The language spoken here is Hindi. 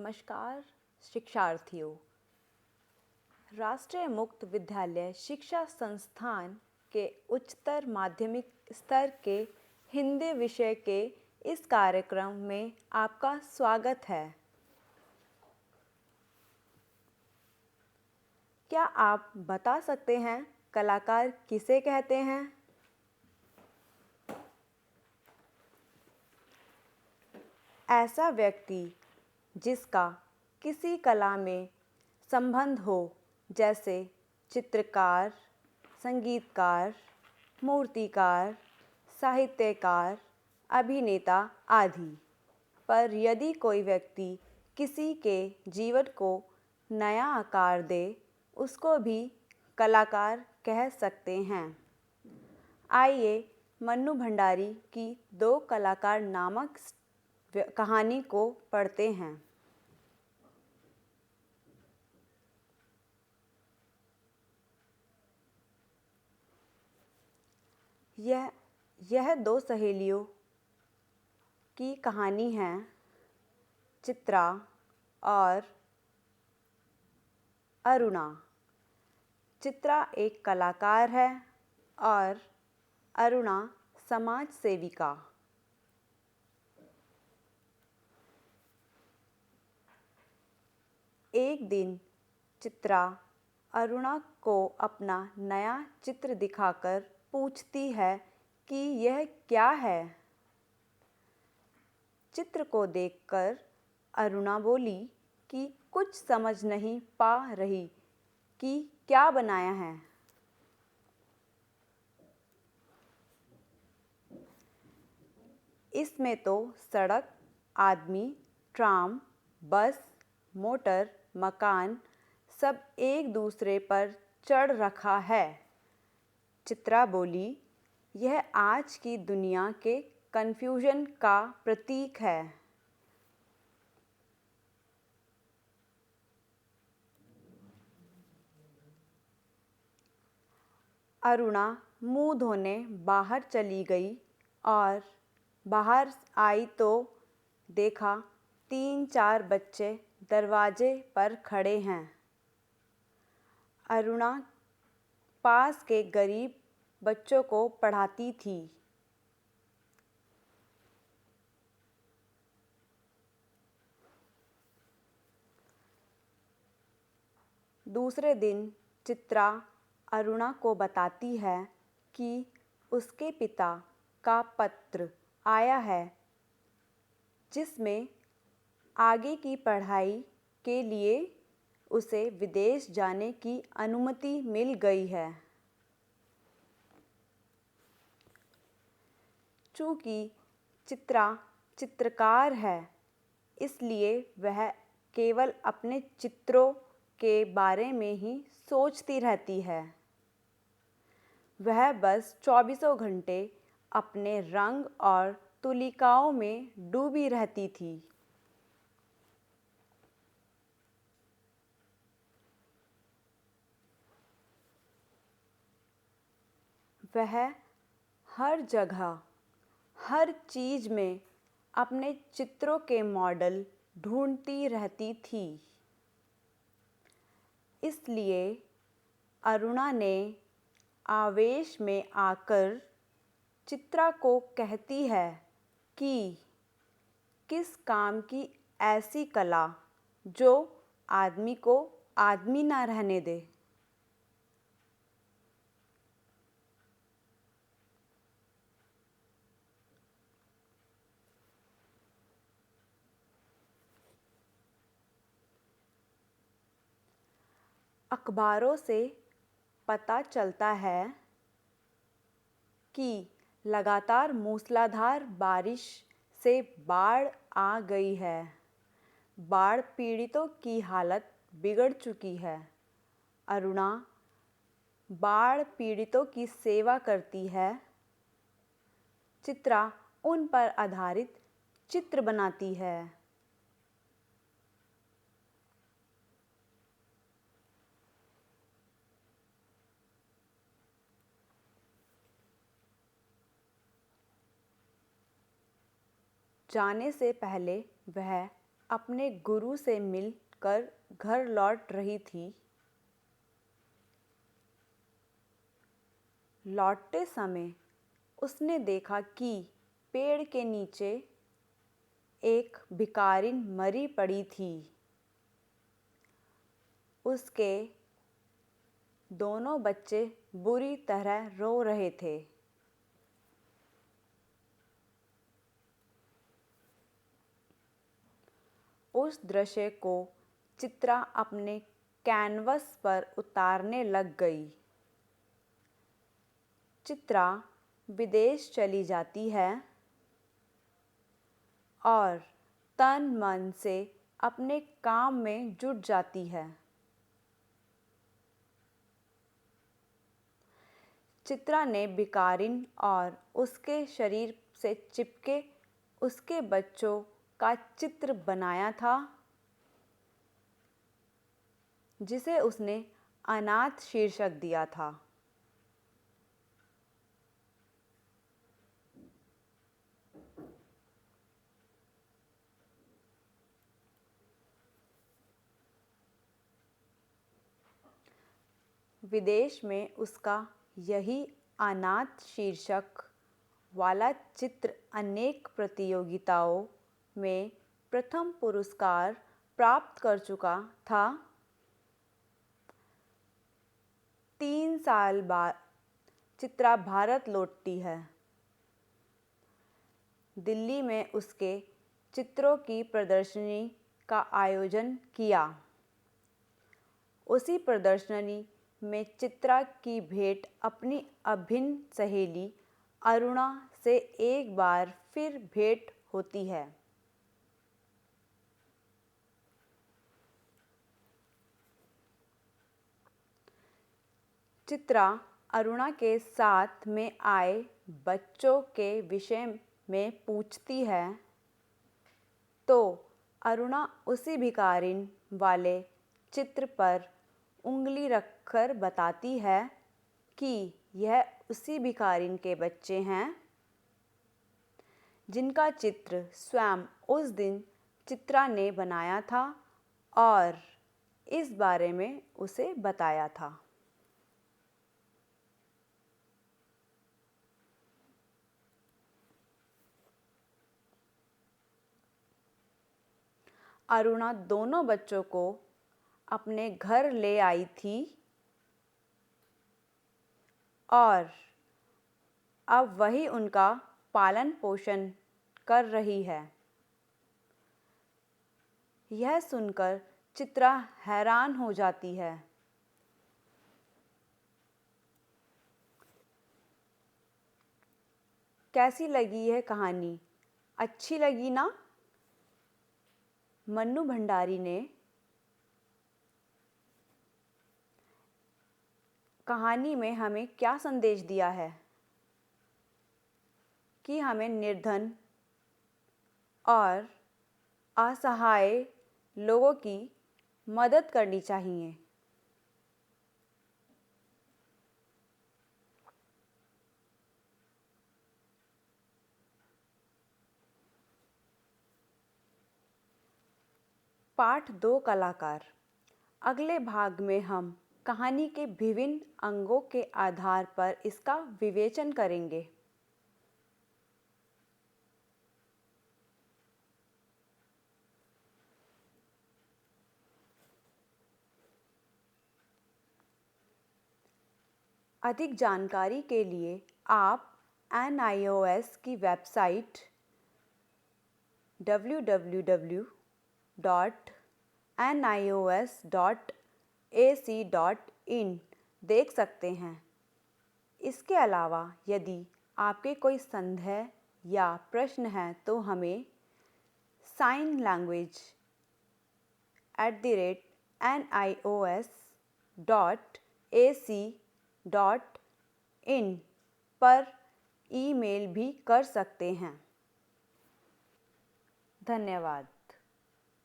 नमस्कार शिक्षार्थियों। राष्ट्रीय मुक्त विद्यालय शिक्षा संस्थान के उच्चतर माध्यमिक स्तर के हिंदी विषय के इस कार्यक्रम में आपका स्वागत है। क्या आप बता सकते हैं कलाकार किसे कहते हैं? ऐसा व्यक्ति जिसका किसी कला में संबंध हो, जैसे चित्रकार, संगीतकार, मूर्तिकार, साहित्यकार, अभिनेता आदि। पर यदि कोई व्यक्ति किसी के जीवन को नया आकार दे, उसको भी कलाकार कह सकते हैं। आइए मन्नू भंडारी की दो कलाकार नामक कहानी को पढ़ते हैं। यह दो सहेलियों की कहानी है, चित्रा और अरुणा। चित्रा एक कलाकार है और अरुणा समाज सेविका। एक दिन चित्रा अरुणा को अपना नया चित्र दिखाकर पूछती है कि यह क्या है। चित्र को देखकर अरुणा बोली कि कुछ समझ नहीं पा रही कि क्या बनाया है। इसमें तो सड़क, आदमी, ट्राम, बस, मोटर, मकान सब एक दूसरे पर चढ़ रखा है। चित्रा बोली, यह आज की दुनिया के कन्फ्यूजन का प्रतीक है। अरुणा मुंह धोने बाहर चली गई और बाहर आई तो देखा 3-4 बच्चे दरवाजे पर खड़े हैं। अरुणा पास के गरीब बच्चों को पढ़ाती थी। दूसरे दिन चित्रा अरुणा को बताती है कि उसके पिता का पत्र आया है, जिसमें आगे की पढ़ाई के लिए उसे विदेश जाने की अनुमति मिल गई है। चूँकि चित्रा चित्रकार है, इसलिए वह केवल अपने चित्रों के बारे में ही सोचती रहती है। वह बस 24 घंटे अपने रंग और तुलिकाओं में डूबी रहती थी। वह हर जगह, हर चीज़ में अपने चित्रों के मॉडल ढूंढती रहती थी। इसलिए अरुणा ने आवेश में आकर चित्रा को कहती है कि किस काम की ऐसी कला जो आदमी को आदमी ना रहने दे। अखबारों से पता चलता है कि लगातार मूसलाधार बारिश से बाढ़ आ गई है। बाढ़ पीड़ितों की हालत बिगड़ चुकी है। अरुणा बाढ़ पीड़ितों की सेवा करती है। चित्रा उन पर आधारित चित्र बनाती है। जाने से पहले वह अपने गुरु से मिलकर घर लौट रही थी। लौटते समय उसने देखा कि पेड़ के नीचे एक भिखारिन मरी पड़ी थी। उसके दोनों बच्चे बुरी तरह रो रहे थे। उस दृश्य को चित्रा अपने कैनवस पर उतारने लग गई। चित्रा विदेश चली जाती है और तन मन से अपने काम में जुट जाती है। चित्रा ने भिखारिन और उसके शरीर से चिपके उसके बच्चों का चित्र बनाया था, जिसे उसने अनाथ शीर्षक दिया था। विदेश में उसका यही अनाथ शीर्षक वाला चित्र अनेक प्रतियोगिताओं में प्रथम पुरस्कार प्राप्त कर चुका था। 3 साल बाद चित्रा भारत लौटती है। दिल्ली में उसके चित्रों की प्रदर्शनी का आयोजन किया। उसी प्रदर्शनी में चित्रा की भेंट अपनी अभिन्न सहेली अरुणा से एक बार फिर भेंट होती है। चित्रा अरुणा के साथ में आए बच्चों के विषय में पूछती है तो अरुणा उसी भिखारिन वाले चित्र पर उंगली रखकर बताती है कि यह उसी भिखारिन के बच्चे हैं जिनका चित्र स्वयं उस दिन चित्रा ने बनाया था और इस बारे में उसे बताया था। अरुणा दोनों बच्चों को अपने घर ले आई थी और अब वही उनका पालन पोषण कर रही है। यह सुनकर चित्रा हैरान हो जाती है। कैसी लगी यह कहानी? अच्छी लगी ना? मन्नू भंडारी ने कहानी में हमें क्या संदेश दिया है कि हमें निर्धन और असहाय लोगों की मदद करनी चाहिए। पाठ 2 कलाकार। अगले भाग में हम कहानी के विभिन्न अंगों के आधार पर इसका विवेचन करेंगे। अधिक जानकारी के लिए आप NIOS की वेबसाइट www.nios.ac.in देख सकते हैं। इसके अलावा यदि आपके कोई संदेह या प्रश्न हैं तो हमें signlanguage@nios.ac.in पर ईमेल भी कर सकते हैं। धन्यवाद।